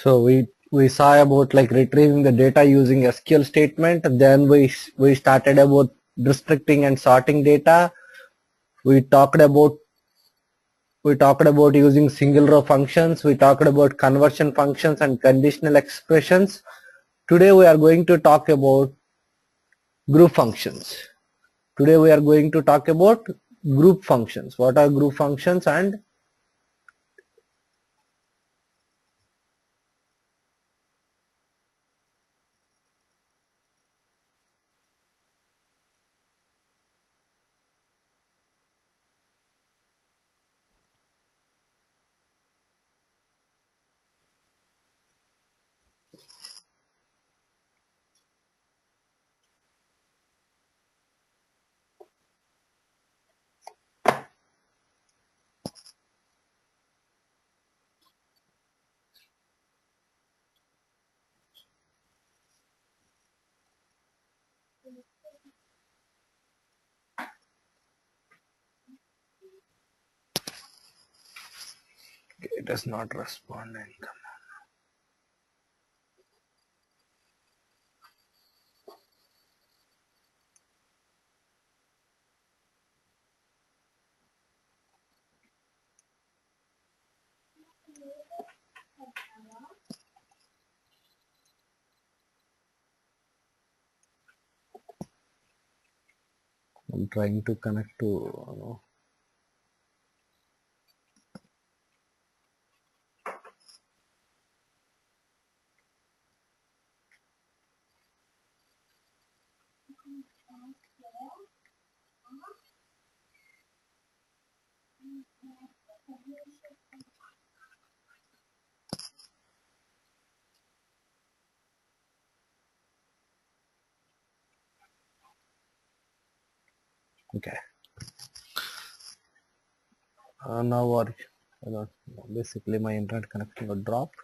So we saw about like retrieving the data using SQL statement. Then we started about restricting and sorting data. We talked about using single row functions. We talked about conversion functions and conditional expressions. Today we are going to talk about group functions. Today we are going to talk about group functions. What are group functions? And it is not responding. I'm trying to connect to okay. Now or basically my internet connection got dropped.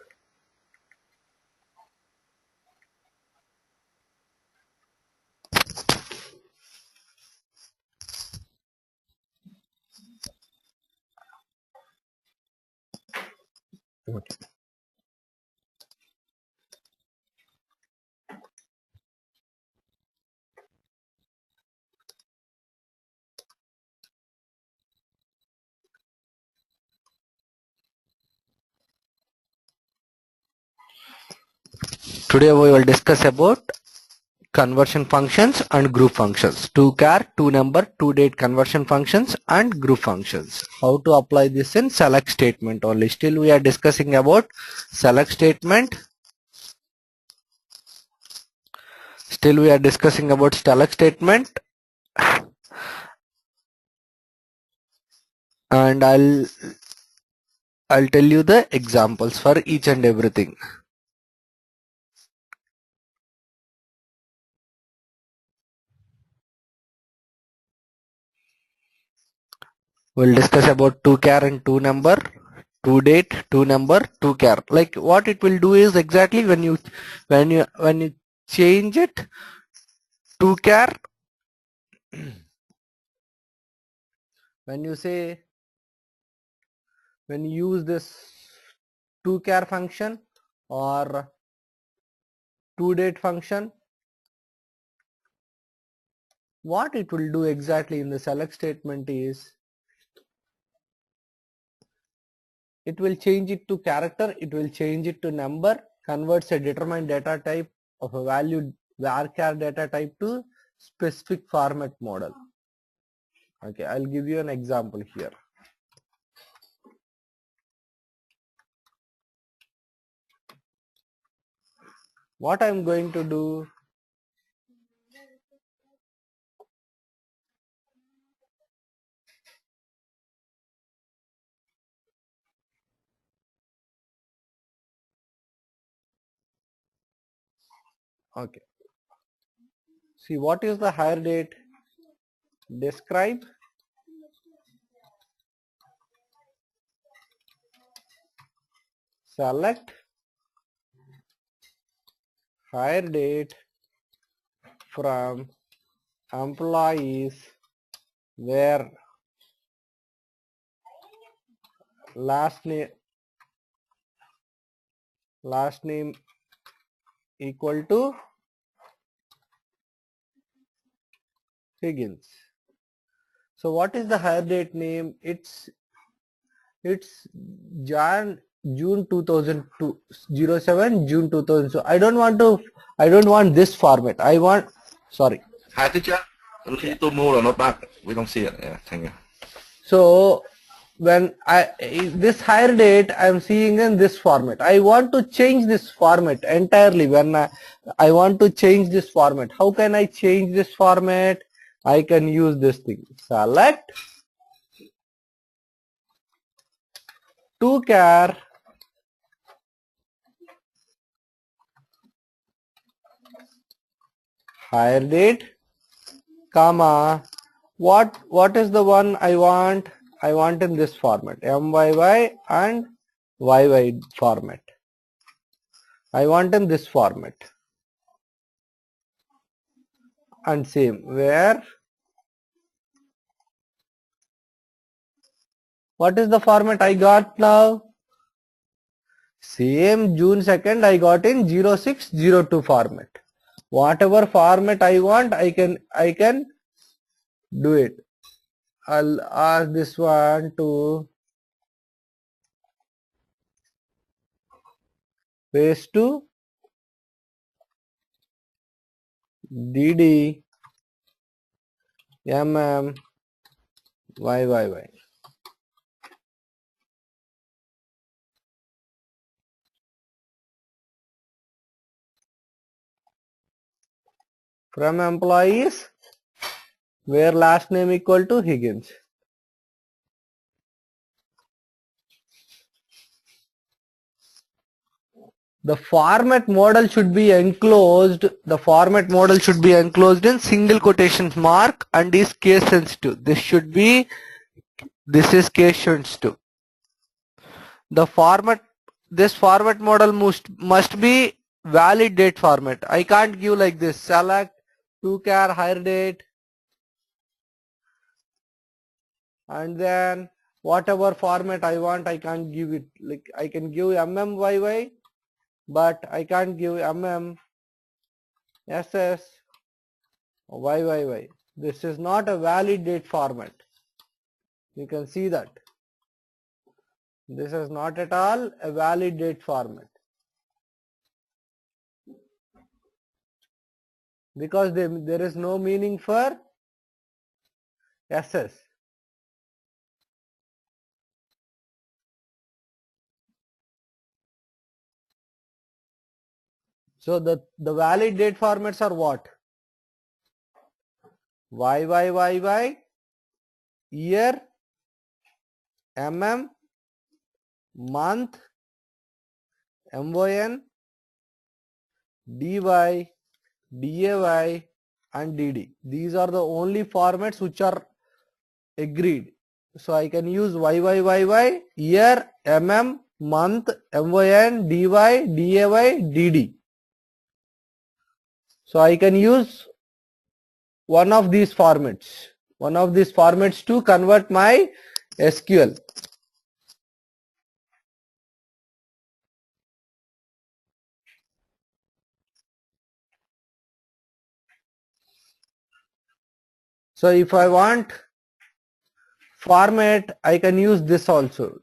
Okay. Today we will discuss about conversion functions and group functions. To-char, to-number, to-date conversion functions and group functions. How to apply this in select statement only. Still we are discussing about select statement. Still we are discussing about select statement, and I'll tell you the examples for each and everything. We'll discuss about to-char and to-number, to-date, to-number, to-char. Like what it will do is exactly when you change it to-char, when you use this to-char function or to-date function, what it will do exactly in the select statement is it will change it to character, it will change it to number, converts a determined data type of a value varchar data type to specific format model. Okay, I'll give you an example here. What I'm going to do, okay, see what is the hire date? Describe select hire date from employees where last name last name equal to Higgins. So what is the hire date name? It's June 2002 07 June 2000. So I don't want this format. I want, sorry. Hi teacher. Khi tôi mua là nó back. We don't see it. Yeah, thank you. So when this hire date I am seeing in this format. I want to change this format entirely. When I want to change this format, how can I change this format? I can use this thing. Select to char hire date, comma, what is the one I want? I want in this format, MYY and YY format. I want in this format. And same, where, what is the format I got now? Same June 2nd I got in 0602 format. Whatever format I want, I can do it. I'll ask this one to paste to DD YYY. From employees, where last name equal to Higgins. The format model should be enclosed. The format model should be enclosed in single quotation mark and is case sensitive. This is case sensitive. The format, this format model must be valid date format. I can't give like this. Select to char hire date and then whatever format I want, I can't give it. Like I can give MMYY, but I can't give SS YYY. This is not a valid date format. You can see that. This is not at all a valid date format. Because there is no meaning for SS. So the valid date formats are what? YYYY, year, month, MON, DY, DAY and DD. These are the only formats which are agreed. So I can use YYYY, year, month, MON, DY, DAY, DD. So I can use one of these formats to convert my SQL. So if I want format, I can use this also.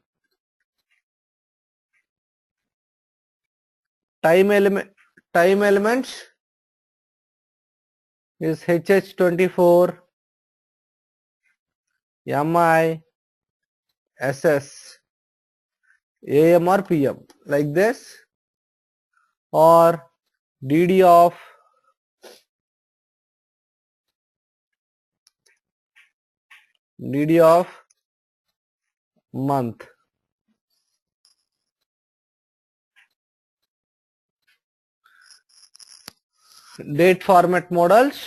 Time elements is HH24, MI, SS, AM or PM like this, or DD of month. Date format models,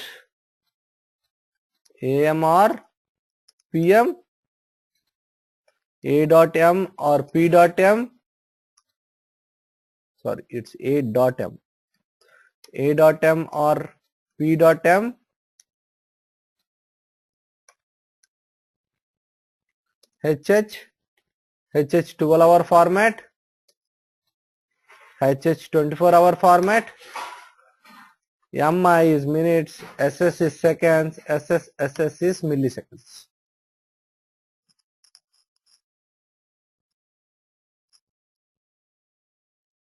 AM or PM, A.M or P.M. Sorry, it's A.M. A.M or P.M. HH 12 hour format, HH 24-hour format, MI is minutes, SS is seconds, SS is milliseconds.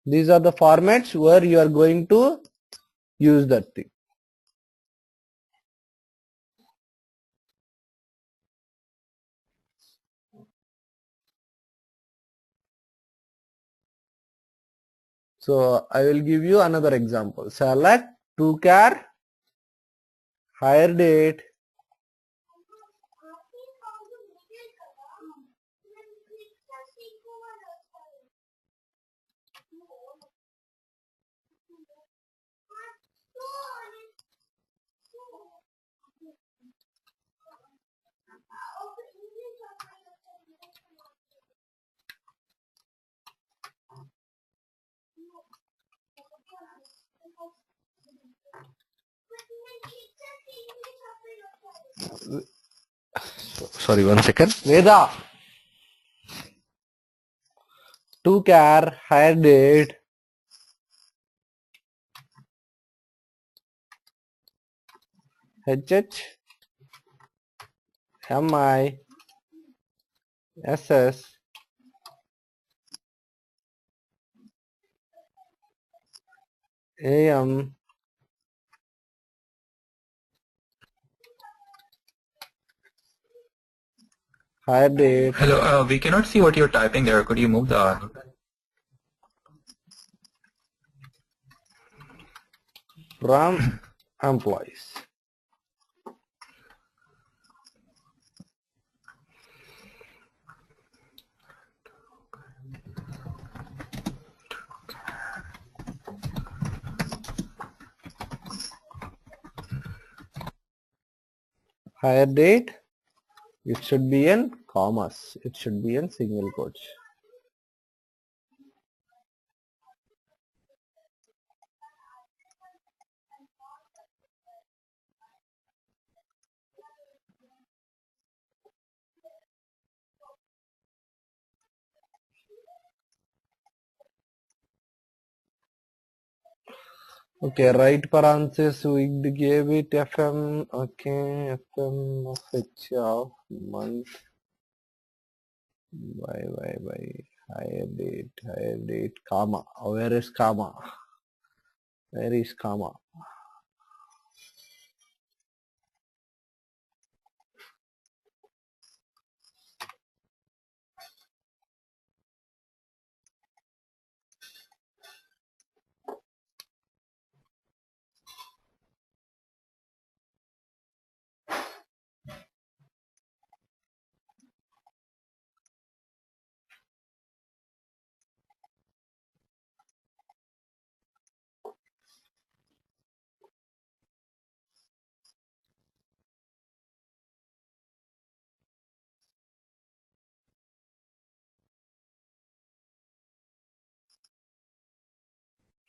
These are the formats where you are going to use that thing. So I will give you another example. Select to-char, hire date, Sorry, 1 second. Veda, to-char, hire date, HH, MI, SS, AM, hire date, Hello, we cannot see what you're typing there. Could you move the... from employees. Hire date, it should be in commas, it should be in single quotes. Okay, right parenthesis, we gave it FM, okay, FM of H of month, by, hire date, comma, where is comma, where is comma?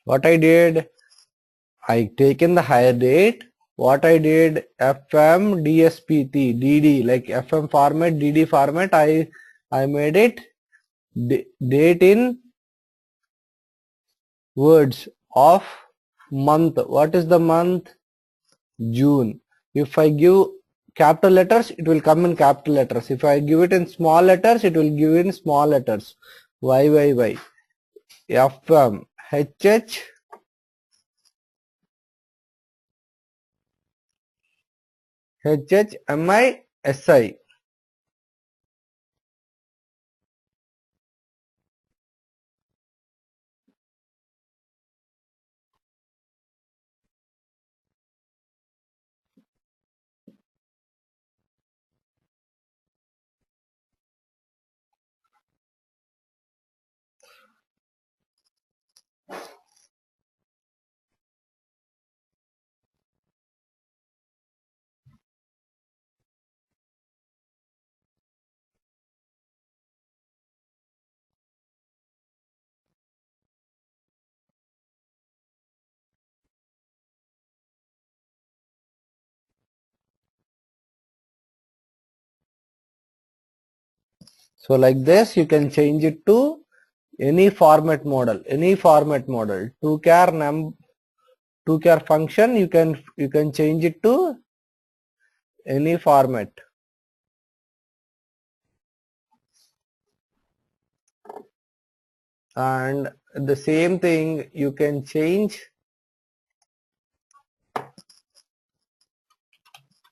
What I did, I taken the hire date, what I did, FM DSPT, DD, like FM format, DD format, I made it date in words of month. What is the month? June. If I give capital letters, it will come in capital letters. If I give it in small letters, it will give in small letters. Y, FM, HH, HHMI, SI. So like this, you can change it to any format model, 2char function, you can change it to any format. And the same thing you can change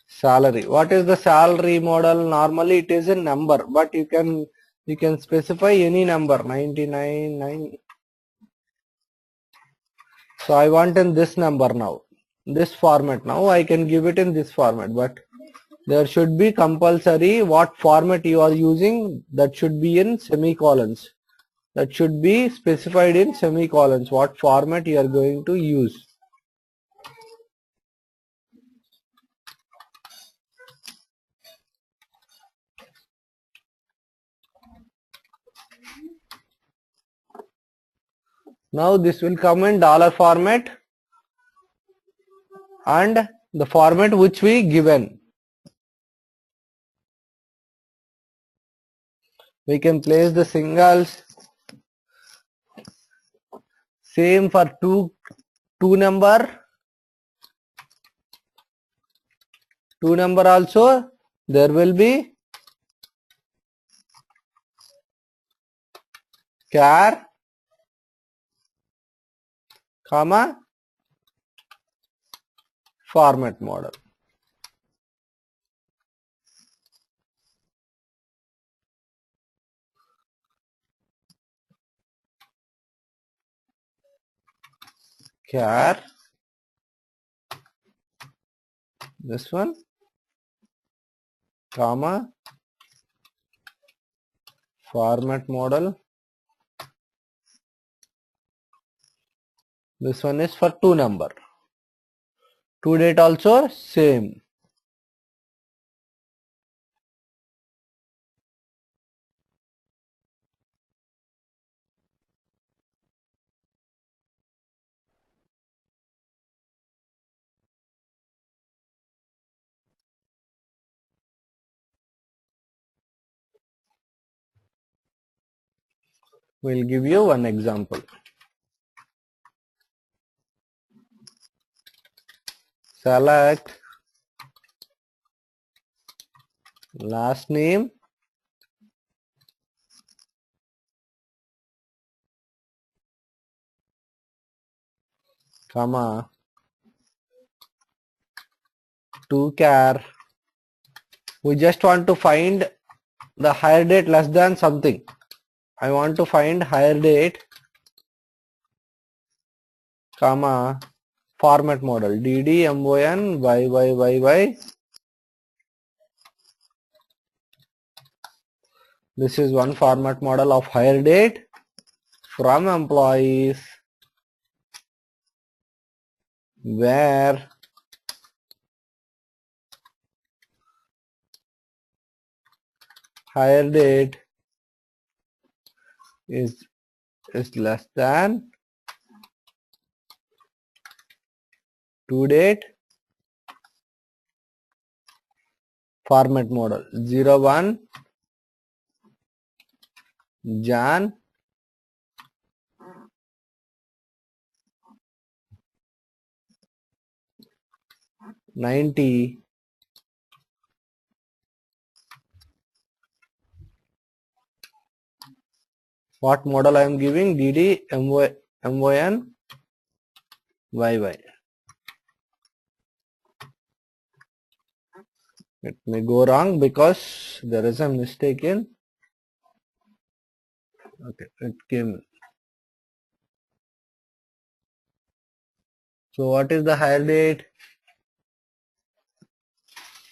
salary. What is the salary model? Normally it is a number, but you can specify any number, 99. So I want in this number now, this format. Now I can give it in this format, but there should be compulsory what format you are using, that should be in semicolons. That should be specified in semicolons, what format you are going to use. Now this will come in dollar format and the format which we given. We can place the singles. Same for two number also there will be char, comma, format model. Char, this one, comma, format model. This one is for two number. To date also same. We'll give you one example. Select last name, comma, to char. We just want to find the hire date less than something. I want to find hire date, comma, format model, ddmon yy. This is one format model of hire date from employees where hire date is less than to date, format model 01 Jan 90 what model I am giving, ddmon yy. It may go wrong because there is a mistake in, okay, it came. So what is the hire date?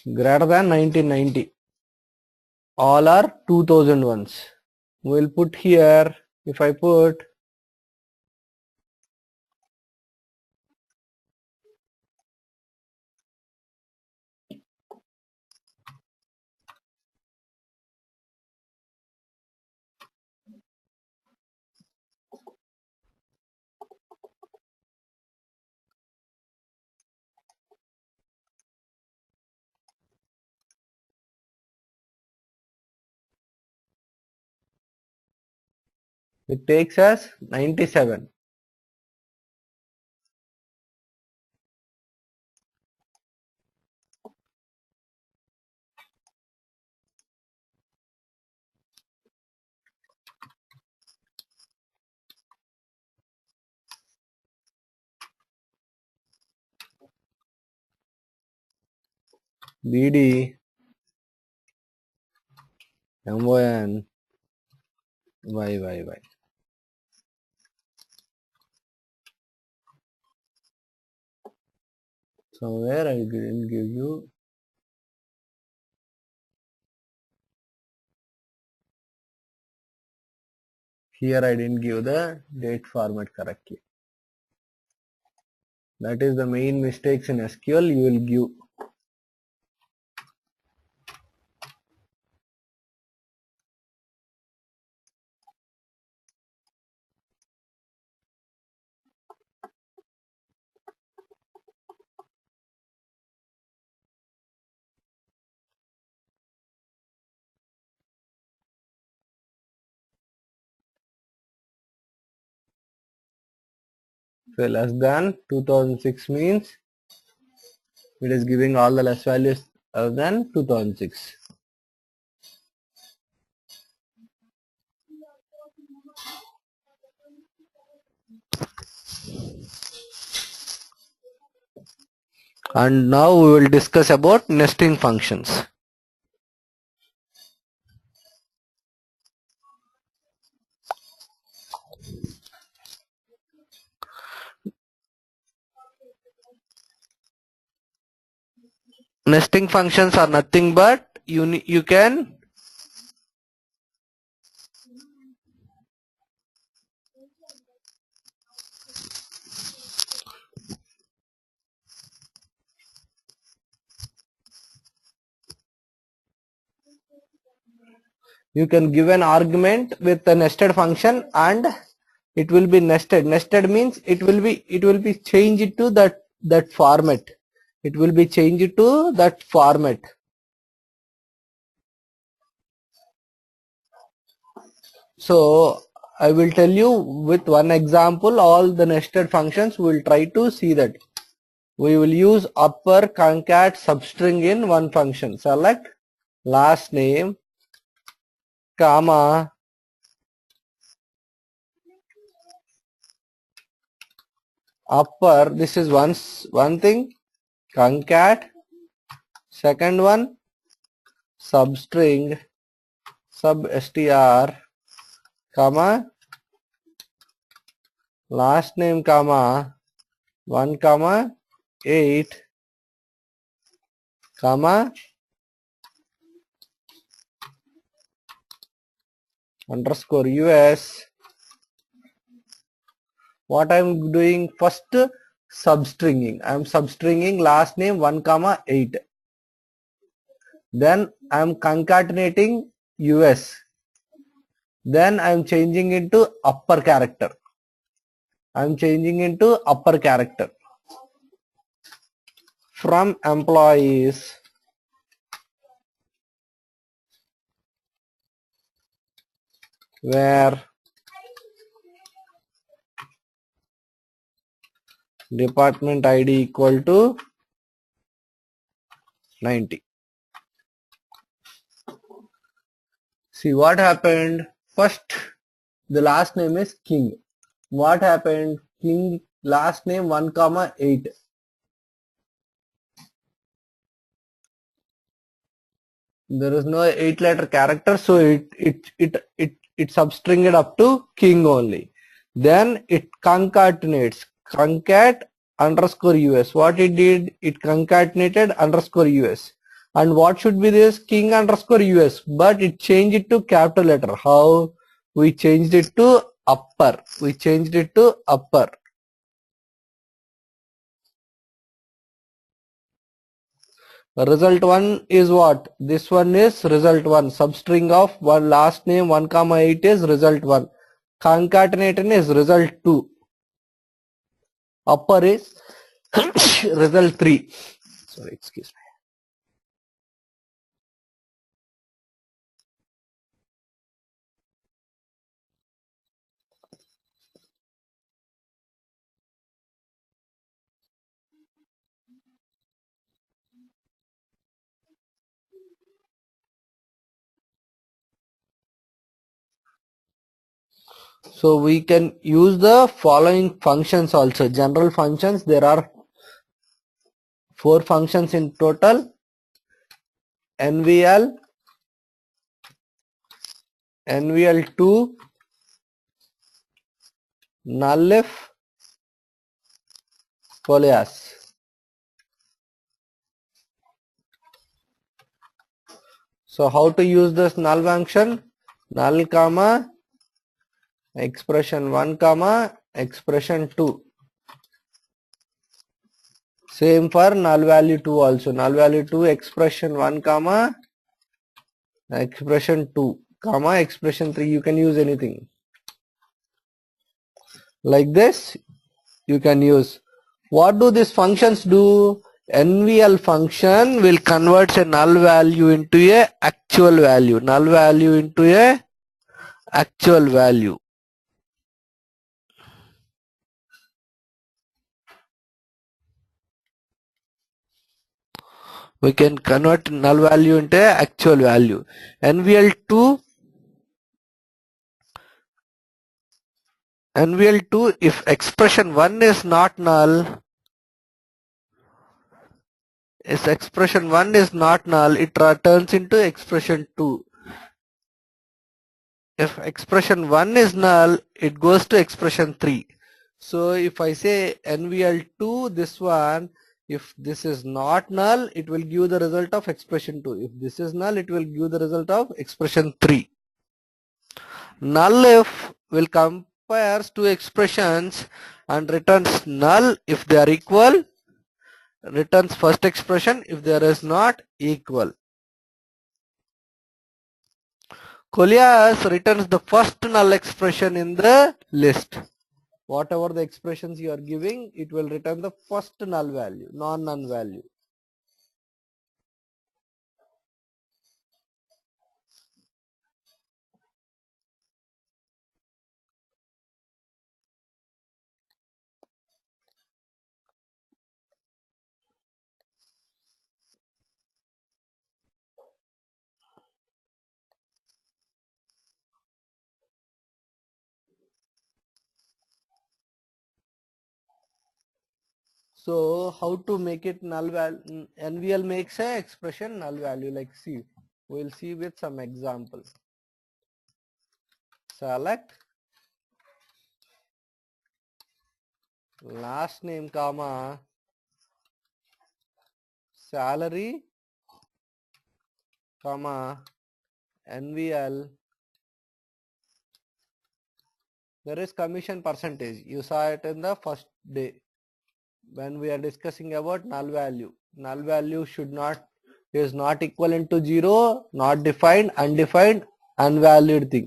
Greater than 1990. All are 2000 ones. We'll put here, if I put It takes us 97. BD MON YYY. Somewhere I didn't give you. Here I didn't give the date format correctly. That is the main mistakes in SQL you will give. So less than 2006 means it is giving all the less values other than 2006. And now we will discuss about nesting functions. Nesting functions are nothing but you can give an argument with a nested function and it will be nested. Nested means it will be changed to that format. It will be changed to that format. So I will tell you with one example all the nested functions. We will try to see that. We will use upper concat substring in one function. Select last name, comma, upper, this is one thing, concat, second one, substring, substr, comma, last name, comma, 1, comma, 8, comma, underscore US. What I am doing first, substringing. I am substringing last name 1, comma 8. Then I am concatenating US. Then I am changing into upper character. I am changing into upper character. From employees, where department ID equal to 90. See what happened. First, the last name is King. What happened? King last name 1, comma 8. There is no 8-letter character, so it substringed up to King only. Then it concatenates. Concat underscore US. What it did? It concatenated underscore US. And what should be this? King underscore US. But it changed it to capital letter. How? We changed it to upper. We changed it to upper. Result 1 is what? This one is result 1. Substring of one last name 1, comma 8 is result 1. Concatenation is result 2. Upper is result 3. Sorry, excuse me. So we can use the following functions also. General functions, there are 4 functions in total: NVL, NVL2, nullif, folias. So how to use this null function? Null comma expression 1 comma expression 2. Same for null value 2 also. Null value 2 expression 1 comma expression 2 comma expression 3. You can use anything. Like this you can use. What do these functions do? NVL function will convert a null value into a actual value. Null value into a actual value. We can convert null value into a actual value. NVL2, if expression 1 is not null, if expression 1 is not null, it turns into expression 2. If expression 1 is null, it goes to expression 3. So if I say NVL2, this one, if this is not null, it will give the result of expression 2. If this is null, it will give the result of expression 3. Null if will compares two expressions and returns null if they are equal, returns first expression if there is not equal. Colias returns the first null expression in the list. Whatever the expressions you are giving, it will return the first null value, non-null value. So how to make it null value? NVL makes a expression null value, like see. We'll see with some example. Select last name comma salary comma NVL. There is commission percentage. You saw it in the first day when we are discussing about null value. Null value is not equivalent to 0, not defined, undefined, unvalued thing.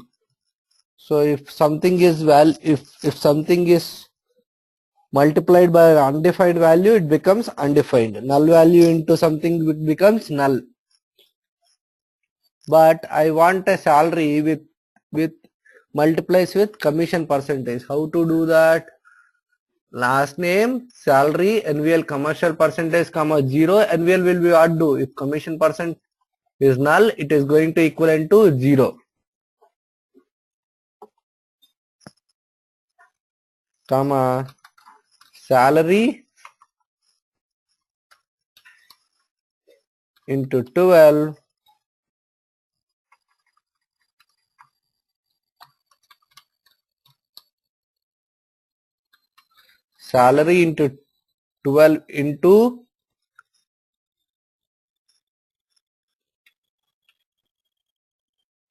So if something is if something is multiplied by an undefined value, it becomes undefined. Null value into something becomes null. But I want a salary with multiplies with commission percentage. How to do that? Last name, salary, NVL commercial percentage comma 0. NVL will be what do? If commission percent is null, it is going to equivalent to 0. Comma salary into 12 salary into 12 into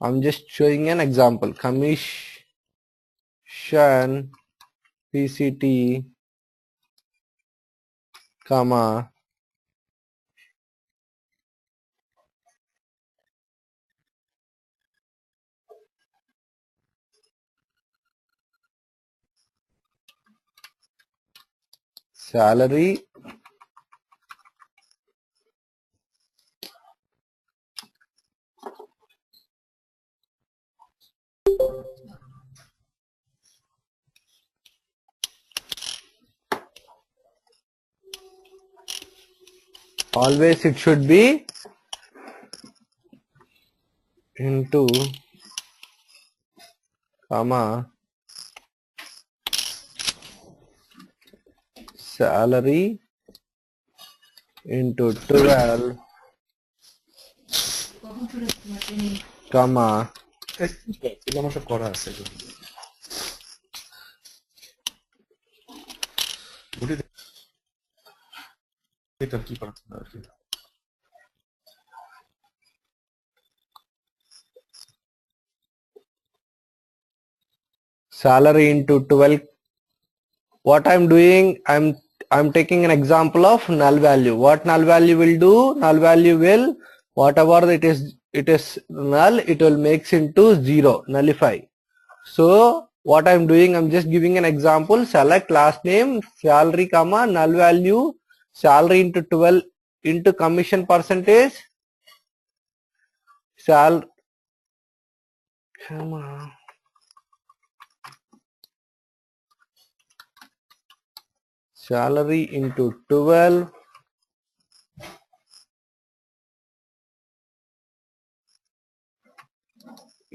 I'm just showing an example. Commission PCT comma salary always it should be into comma salary into 12 comma আমার করা আছে এটা কি পারছেন আর কি salary into 12. What I'm doing, I'm taking an example of null value. What null value will do? Null value will, whatever it is null, it will makes into 0, nullify. So what I'm doing, I'm just giving an example. Select last name, salary comma null value, salary into 12 into commission percentage, salary into 12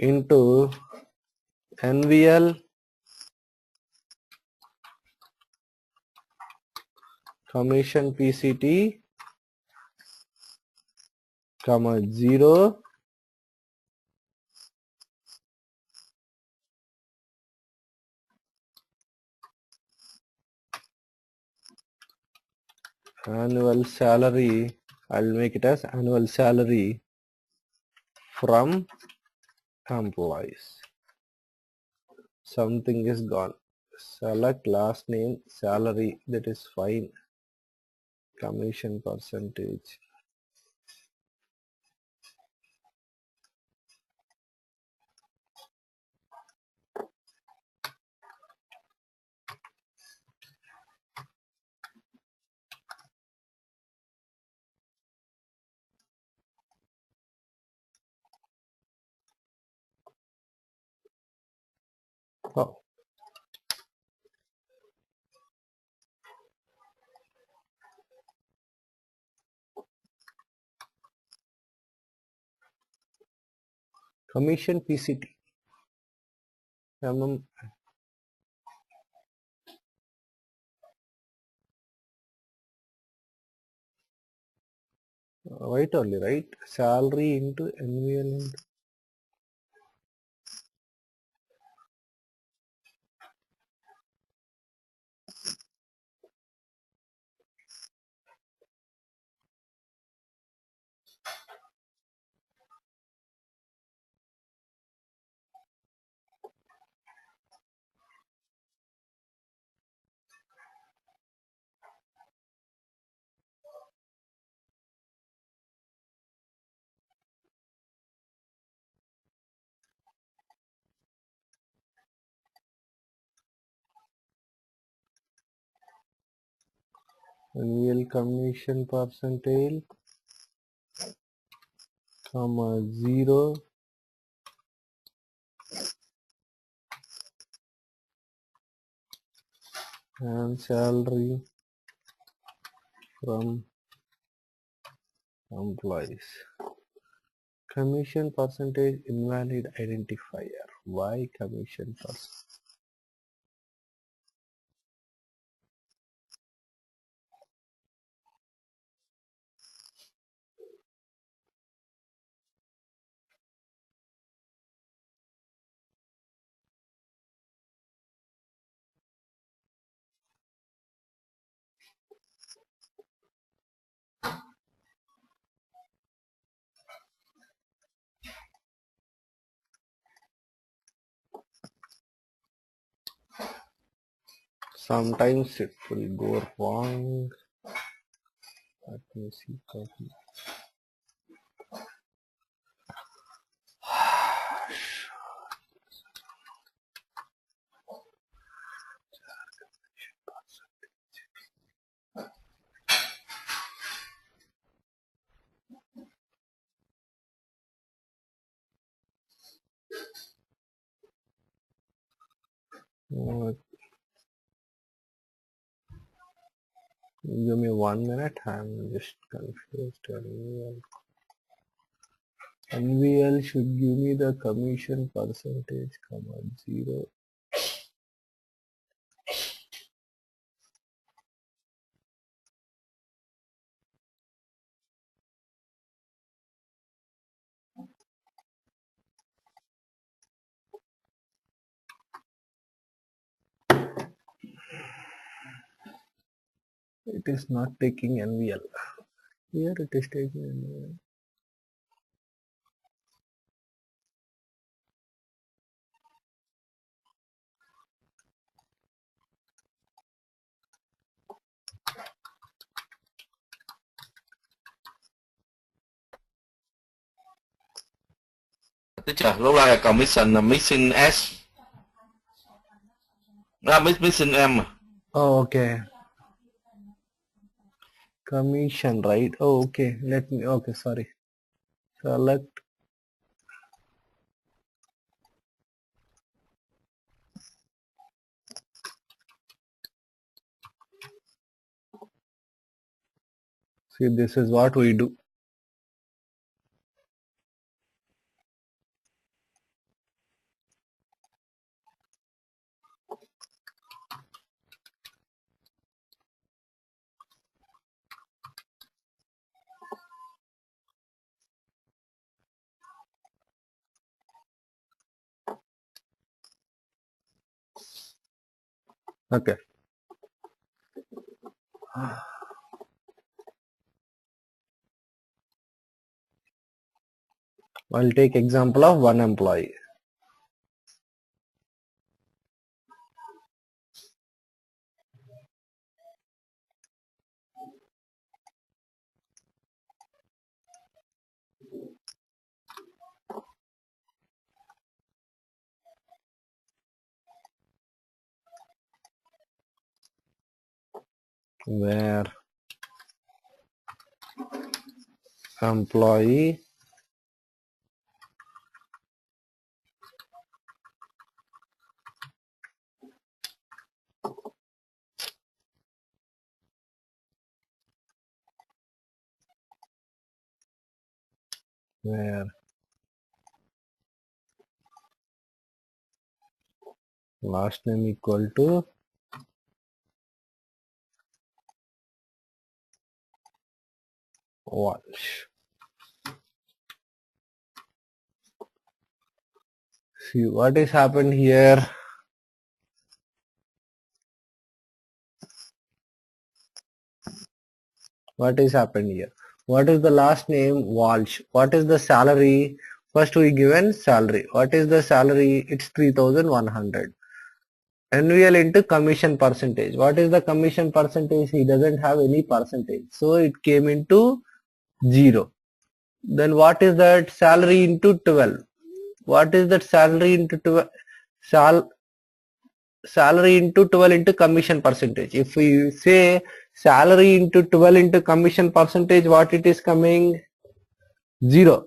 into NVL commission PCT comma 0 annual salary. I'll make it as annual salary from employees. Something is gone. Select last name, salary, that is fine. Commission percentage. Oh. Commission PCT. Right only, right? Salary into NVL into NVL commission percentage comma 0 and salary from employees. Commission percentage invalid identifier. Why commission percentage? Sometimes it will go wrong. Let me see. Copy. Give me 1 minute. I'm just confused. NVL should give me the commission percentage comma 0. It is not taking NVL. Here it is taking NVL. Teacher, lúc này là commission là missing S. Missing M. Oh, okay. Commission, right? Oh, okay. Let me, okay, sorry. Select. See, this is what we do. Okay. I'll take example of one employee. Where employee where last name equal to Walsh. See what is happened here. What is happened here? What is the last name? Walsh. What is the salary? First we given salary. What is the salary? It's 3,100. NVL into commission percentage. What is the commission percentage? He doesn't have any percentage. So it came into 0. Then what is that? Salary into 12. What is that salary into 12? Salary into 12 into commission percentage. If we say salary into 12 into commission percentage, what it is coming? 0.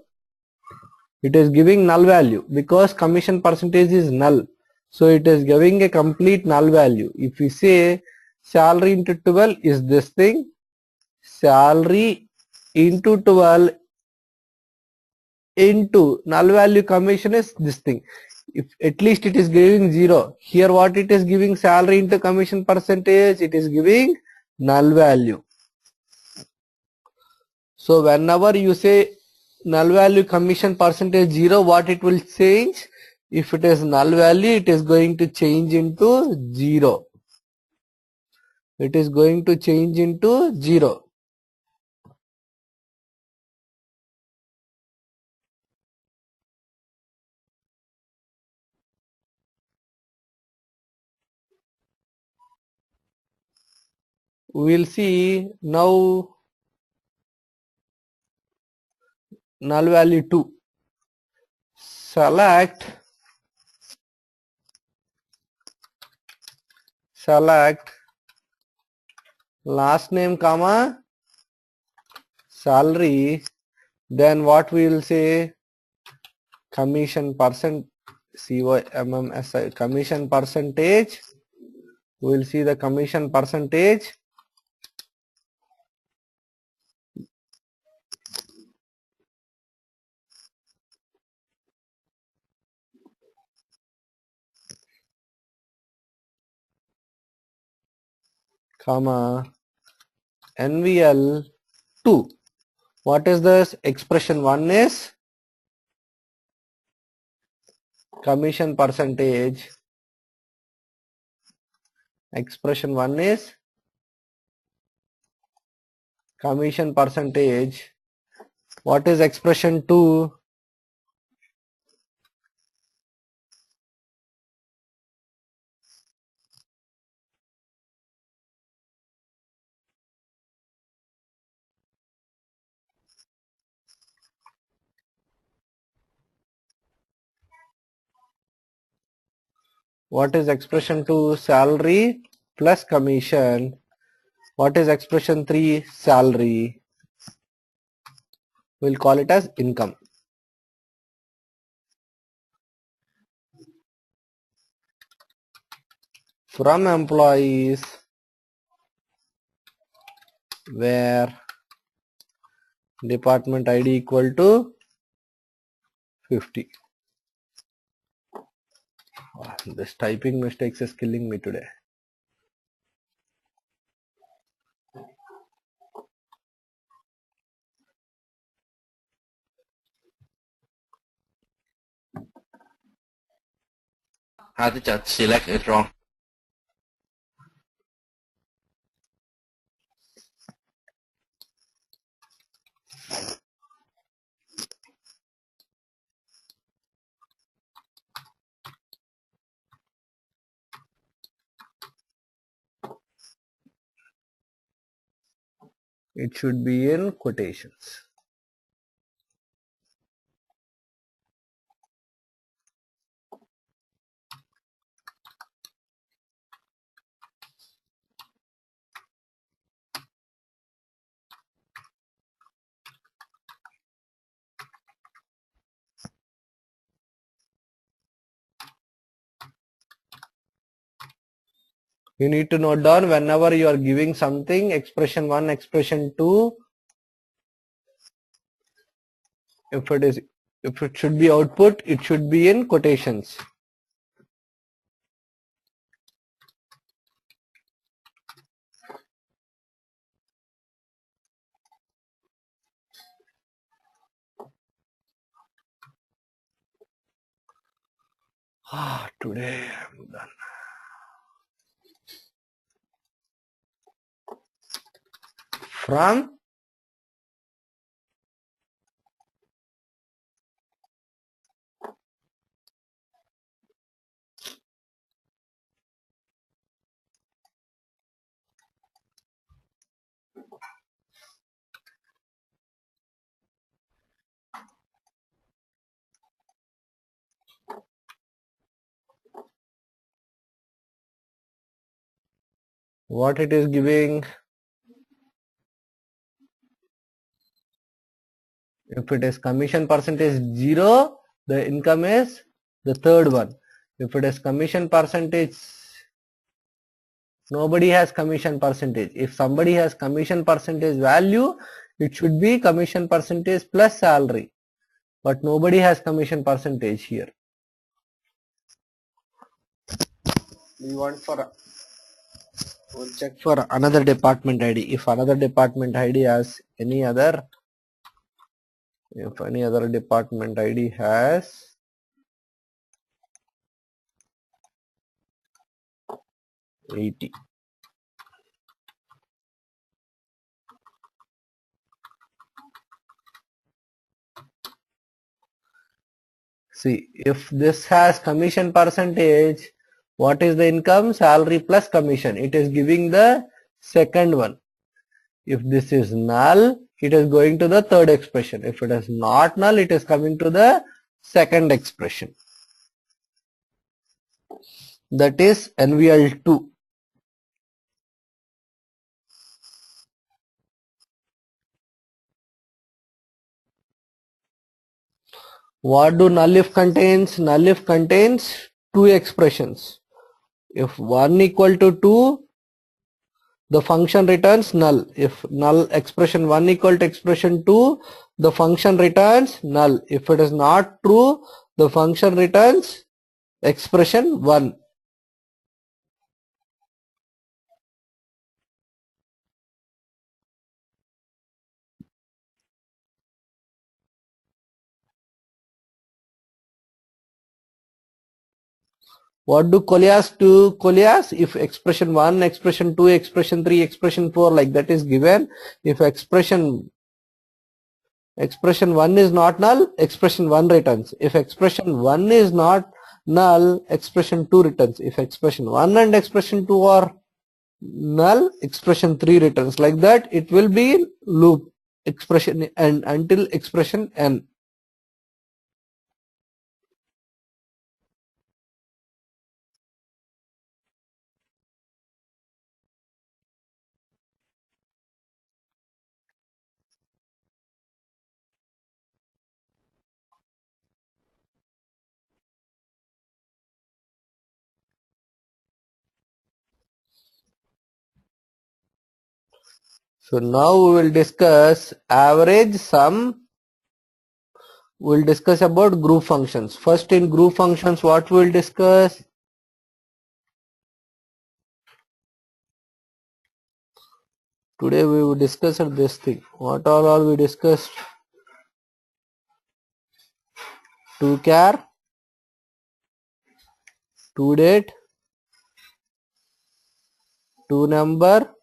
It is giving null value because commission percentage is null. So it is giving a complete null value. If we say salary into 12 is this thing, salary into 12 into null value commission is this thing. If at least it is giving 0. Here what it is giving, salary into commission percentage, it is giving null value. So whenever you say null value commission percentage 0, what it will change? If it is null value, it is going to change into 0. It is going to change into 0. We will see now null value 2. Select last name comma salary, then what we will say, commission COMMSI, commission percentage. We will see the commission percentage, comma NVL 2. What is this? Expression 1 is commission percentage. Expression 1 is commission percentage. What is expression 2? What is expression 2? Salary plus commission. What is expression 3? Salary. We'll call it as income. From employees where department ID equal to 50. This typing mistakes is killing me today. How to just select it wrong. It should be in quotations. You need to note down whenever you are giving something, expression 1, expression 2, if it should be output, it should be in quotations. Today I'm done. From what it is giving, if it is commission percentage 0, the income is the third one. If it is commission percentage, nobody has commission percentage. If somebody has commission percentage value, it should be commission percentage plus salary. But nobody has commission percentage here. We want for, we'll check for another department ID. If another department ID has any other, if any other department ID has 80. See, if this has commission percentage, what is the income? Salary plus commission. It is giving the second one. If this is null, it is going to the third expression. If it is not null, it is coming to the second expression. That is NVL2. What do null if contains? Null if contains two expressions. If 1 equal to 2, the function returns null. If null expression 1 equal to expression 2, the function returns null. If it is not true, the function returns expression 1. What do Colliers do? Colliers, if expression 1, expression 2, expression 3, expression 4 like that is given, if expression 1 is not null, expression 1 returns. If expression 1 is not null, expression 2 returns. If expression 1 and expression 2 are null, expression 3 returns. Like that it will be in loop expression n until expression n. So now we will discuss average, sum. We will discuss about group functions. First, in group functions, what we will discuss? Today we will discuss this thing. What all we discussed? To char, to date, to number,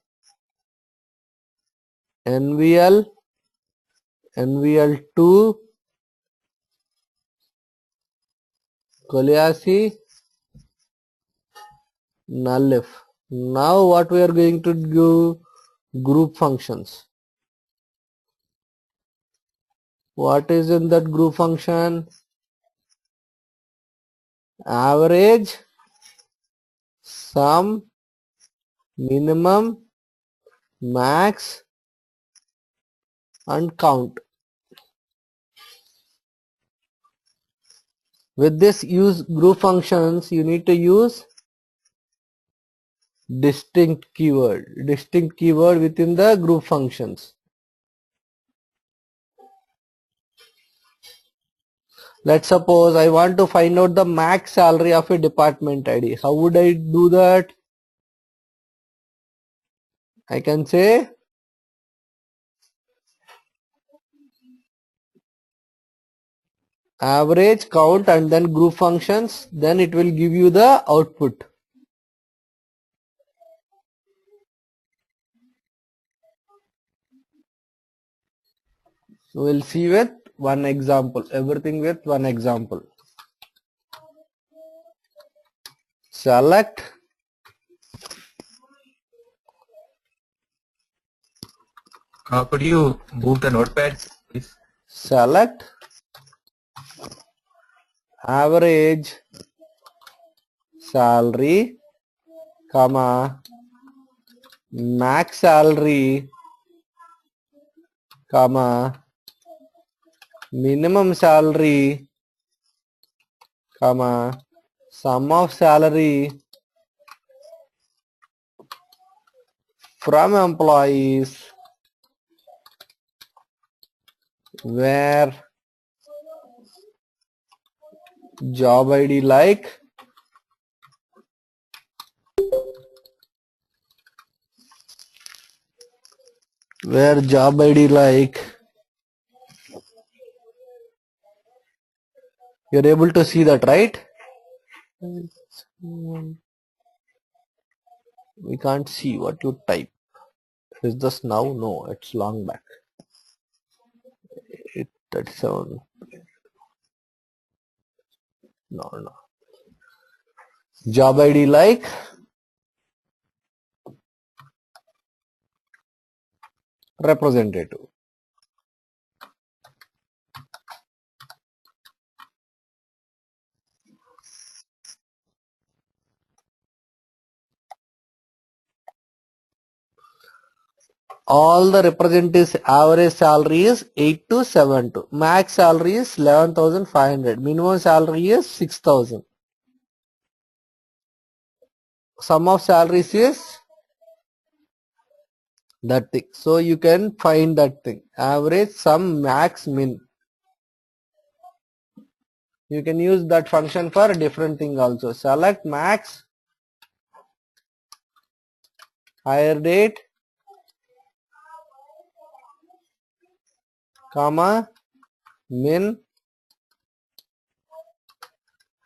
NVL, NVL2, Colliasi, nullif. Now what we are going to do? Group functions. What is in that group function? Average, sum, minimum, max and count. With this use group functions, you need to use distinct keyword within the group functions. Let's suppose I want to find out the max salary of a department ID. How would I do that? I can say average, count and then group functions, then it will give you the output. We'll see with one example, everything with one example. Select Could you move the notepad, please? select average salary, comma, max salary, comma, minimum salary, comma, sum of salary from employees where job ID like you're able to see that, right? We can't see what you type. Is this now? No, it's long back. 837. No. Job ID like representative. All the representatives average salary is 8272. Max salary is 11,500. Minimum salary is 6,000. Sum of salaries is that thing. So you can find that thing. Average, sum, max, min. You can use that function for a different thing also. Select max, hire date, comma, min,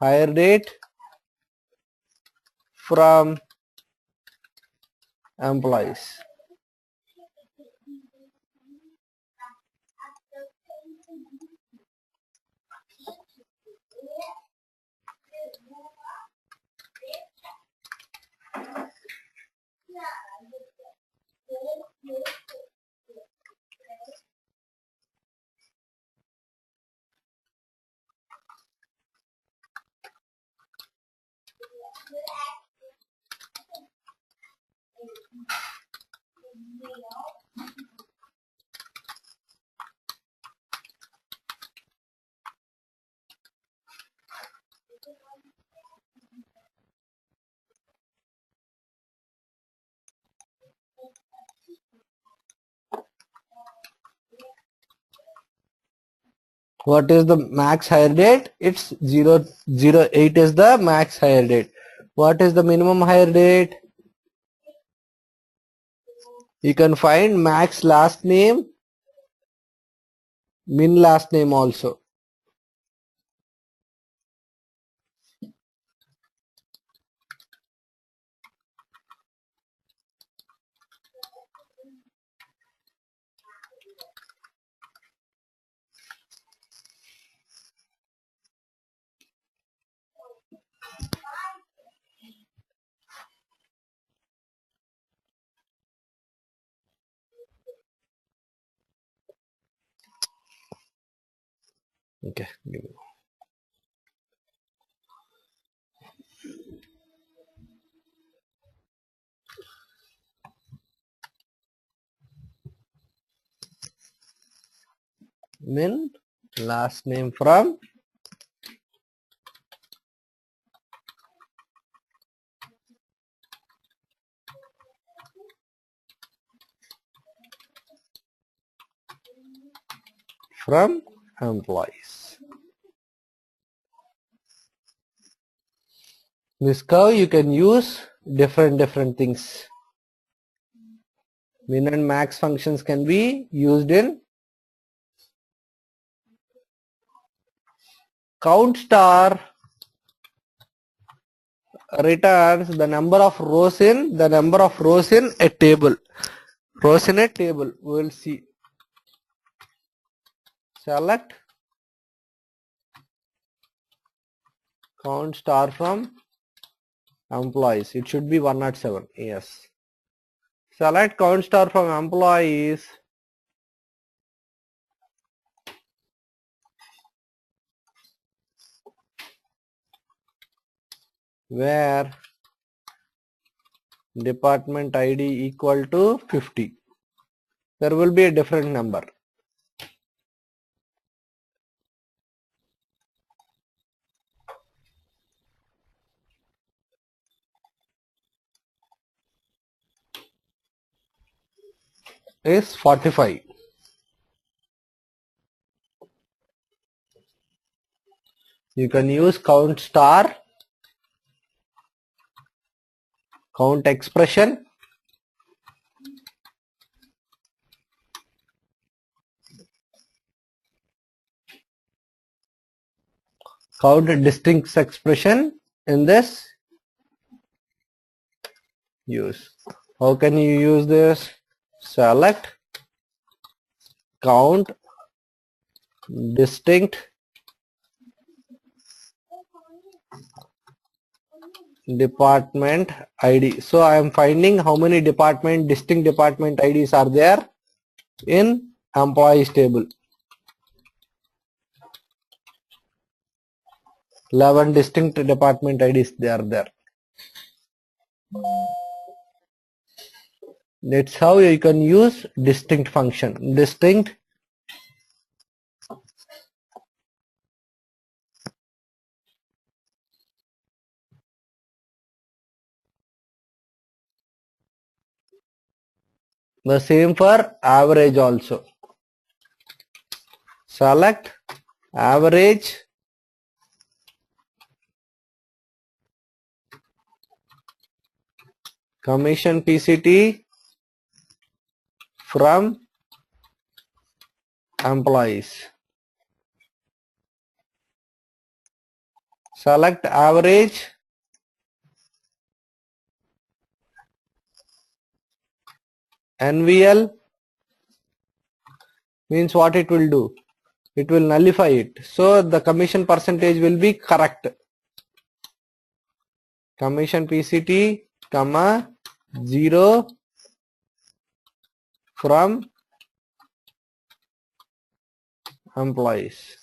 hire date, from employees. What is the max hire date? It's 008 is the max hire date. What is the minimum hire date? You can find max last name, min last name also. Okay. Min last name from employees. This curve you can use different things. Min and max functions can be used in count star returns the number of rows in a table. Rows in a table. We will see. Select count star from employees. It should be 107. Yes. Select count star from employees. Where department ID equal to 50. There will be a different number. Is 45. You can use count star, count expression, count distinct expression in this use. How can you use this? Select count distinct department ID. So I am finding how many distinct department IDs are there in employees table. 11 distinct department IDs they are there. That's how you can use distinct function. Distinct the same for average also. Select average commission PCT from employees. Select average NVL means what it will do? It will nullify it. So the commission percentage will be correct. Commission PCT, comma 0 from employees.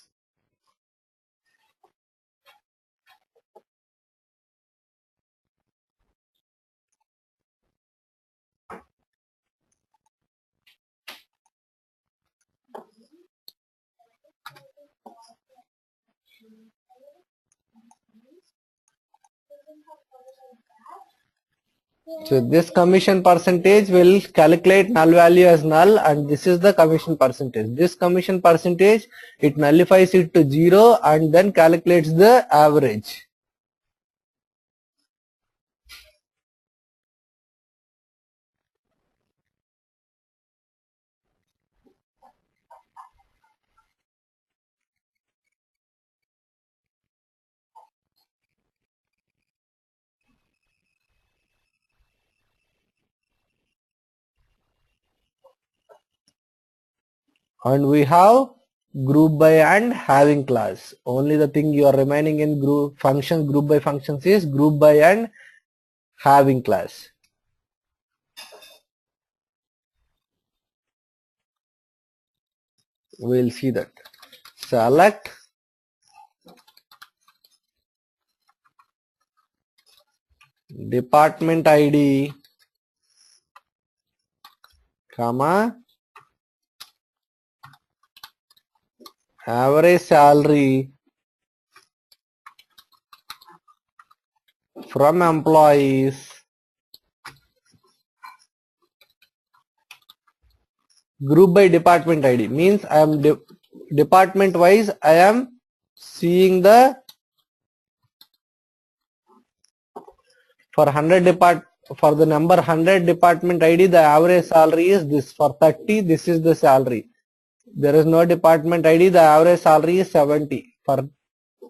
So this commission percentage will calculate null value as null, and this is the commission percentage. This commission percentage, it nullifies it to 0 and then calculates the average. And we have group by and having class. Only the thing you are remaining in group functions, group by functions, is group by and having class. We'll see that. Select department ID, comma average salary from employees, group by department ID means I am department wise I am seeing the for the number 100 department ID, the average salary is this. For 30, this is the salary. There is no department ID, the average salary is 70. For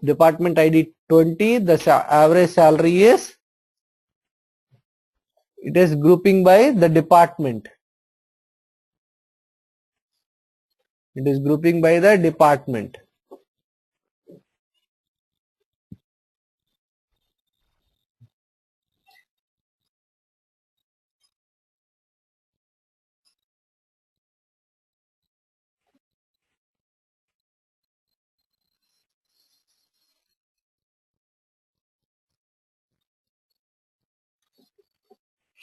department ID 20, the average salary is, it is grouping by the department. It is grouping by the department.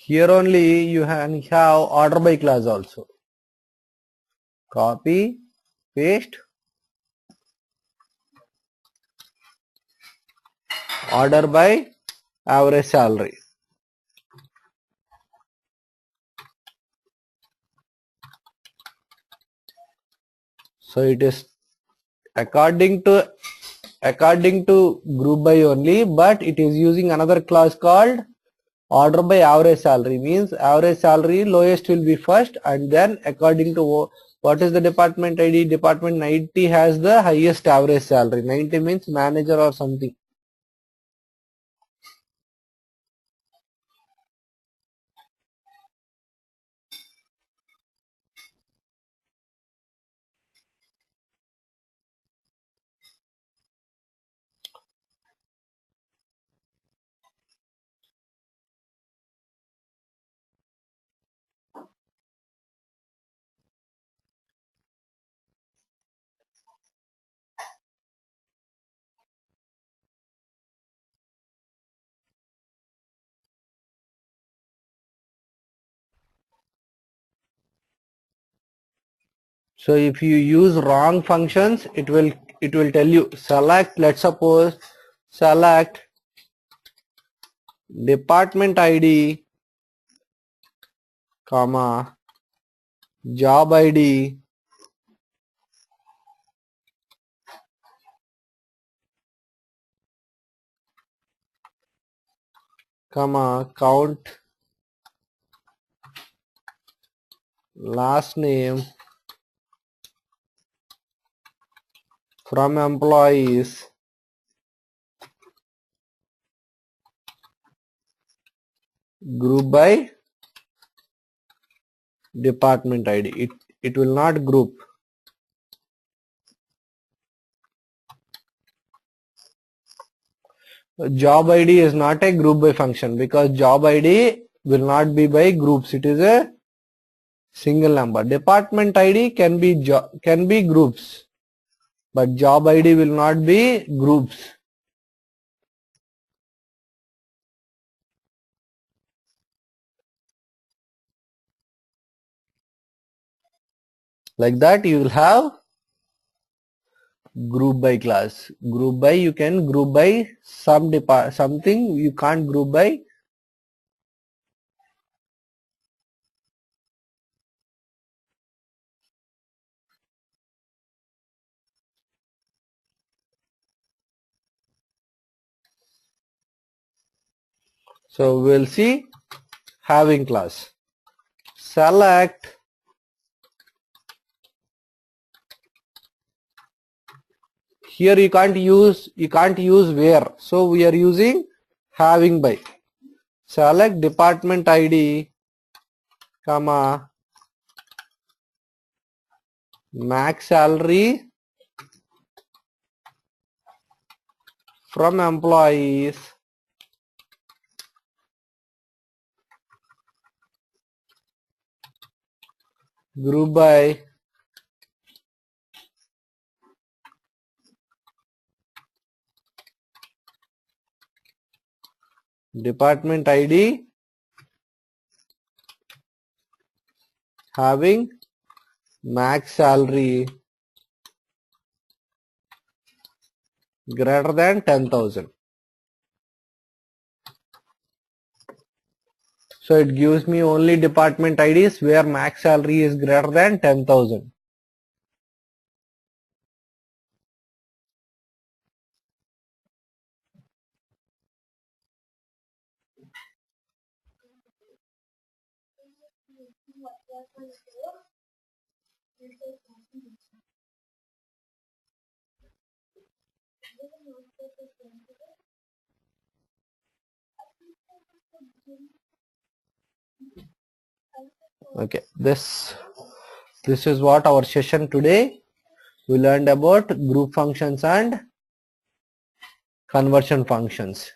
Here only you have order by class also. Copy, paste, order by average salary. So it is according to group by only, but it is using another class called order by average salary. Means average salary lowest will be first, and then according to what is the department ID, department 90 has the highest average salary. 90 means manager or something. So if you use wrong functions, it will tell you select, let's suppose select department ID, comma job ID, comma count last name from employees, group by department ID. It will not group. Job ID is not a group by function because job ID will not be by groups. It is a single number. Department ID can be groups, but job ID will not be groups. Like that you will have group by class. Group by, you can group by something you can't group by. So we'll see having class. Select here you can't use where, so we are using having by. Select department ID comma max salary from employees group by department ID having max salary greater than 10,000. So it gives me only department IDs where max salary is greater than 10,000. Okay, this is what our session today. We learned about group functions and conversion functions.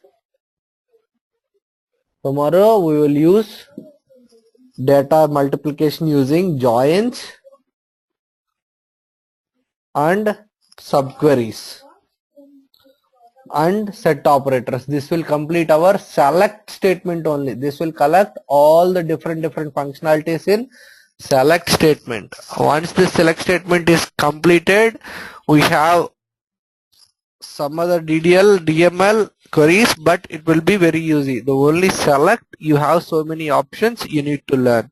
Tomorrow we will use data multiplication using joins and subqueries and set operators. This will complete our select statement only. This will collect all the different functionalities in select statement. Once this select statement is completed, we have some other DDL, DML queries, but it will be very easy. The only select, you have so many options you need to learn.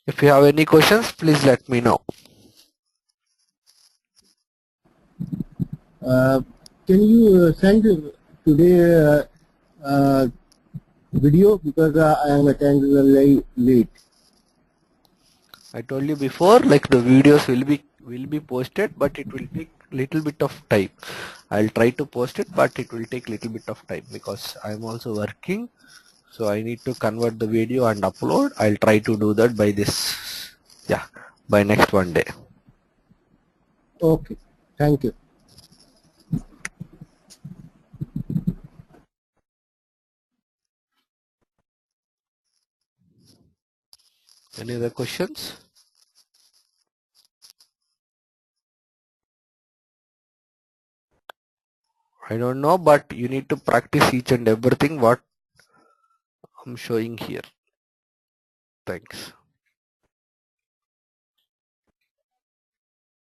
If you have any questions, please let me know. Can you send today video because I am attending late. I told you before, like the videos will be posted, but it will take little bit of time. I'll try to post it, but it will take little bit of time because I'm also working, so I need to convert the video and upload. I'll try to do that by by next one day. Okay, thank you. Any other questions? I don't know, but you need to practice each and everything what I'm showing here. Thanks.